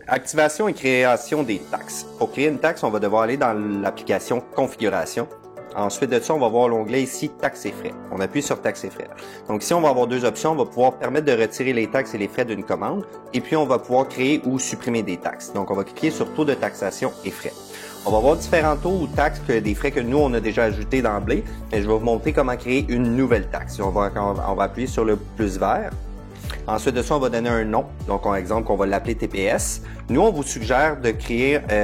Activation et création des taxes. Pour créer une taxe, on va devoir aller dans l'application Configuration. Ensuite de ça, on va voir l'onglet ici Taxes et frais. On appuie sur Taxes et frais. Donc ici, on va avoir deux options. On va pouvoir permettre de retirer les taxes et les frais d'une commande. Et puis, on va pouvoir créer ou supprimer des taxes. Donc, on va cliquer sur Taux de taxation et frais. On va voir différents taux ou taxes que des frais que nous, on a déjà ajoutés d'emblée. Mais je vais vous montrer comment créer une nouvelle taxe. On va appuyer sur le plus vert. Ensuite de ça, on va donner un nom. Donc, par exemple, on va l'appeler TPS. Nous, on vous suggère de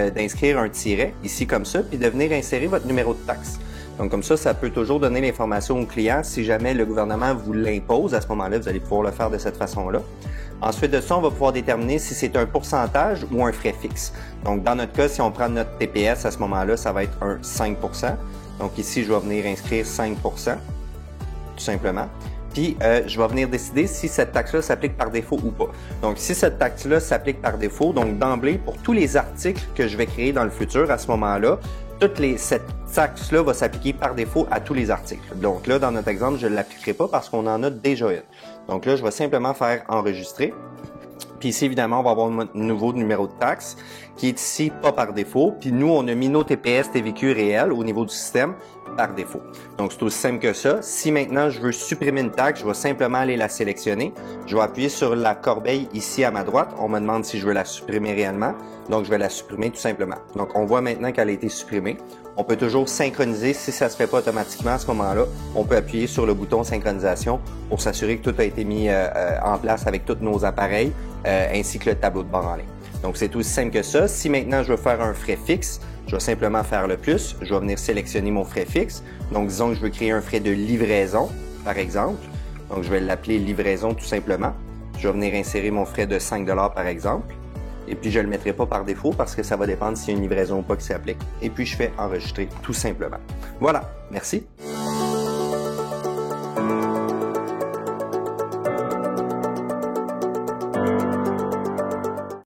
d'inscrire un tiret ici comme ça, puis de venir insérer votre numéro de taxe. Donc, comme ça peut toujours donner l'information au client. Si jamais le gouvernement vous l'impose, à ce moment-là, vous allez pouvoir le faire de cette façon-là. Ensuite de ça, on va pouvoir déterminer si c'est un pourcentage ou un frais fixe. Donc, dans notre cas, si on prend notre TPS, à ce moment-là, ça va être un 5 %. Donc, ici, je vais venir inscrire 5 %, tout simplement. Puis, je vais venir décider si cette taxe-là s'applique par défaut ou pas. Donc, si cette taxe-là s'applique par défaut, donc d'emblée, pour tous les articles que je vais créer dans le futur, à ce moment-là, cette taxe-là va s'appliquer par défaut à tous les articles. Donc là, dans notre exemple, je ne l'appliquerai pas parce qu'on en a déjà une. Donc là, je vais simplement faire enregistrer. Puis ici, évidemment, on va avoir un nouveau numéro de taxe qui est ici pas par défaut. Puis nous, on a mis nos TPS, TVQ réels au niveau du système par défaut. Donc, c'est aussi simple que ça. Si maintenant, je veux supprimer une taxe, je vais simplement aller la sélectionner. Je vais appuyer sur la corbeille ici à ma droite. On me demande si je veux la supprimer réellement. Donc, je vais la supprimer tout simplement. Donc, on voit maintenant qu'elle a été supprimée. On peut toujours synchroniser. Si ça ne se fait pas automatiquement à ce moment-là, on peut appuyer sur le bouton synchronisation pour s'assurer que tout a été mis en place avec tous nos appareils ainsi que le tableau de bord en ligne. Donc, c'est aussi simple que ça. Si maintenant, je veux faire un frais fixe, je vais simplement faire le plus. Je vais venir sélectionner mon frais fixe. Donc, disons que je veux créer un frais de livraison, par exemple. Donc, je vais l'appeler livraison tout simplement. Je vais venir insérer mon frais de 5 $ par exemple. Et puis, je ne le mettrai pas par défaut parce que ça va dépendre s'il y a une livraison ou pas qui s'applique. Et puis, je fais enregistrer tout simplement. Voilà. Merci.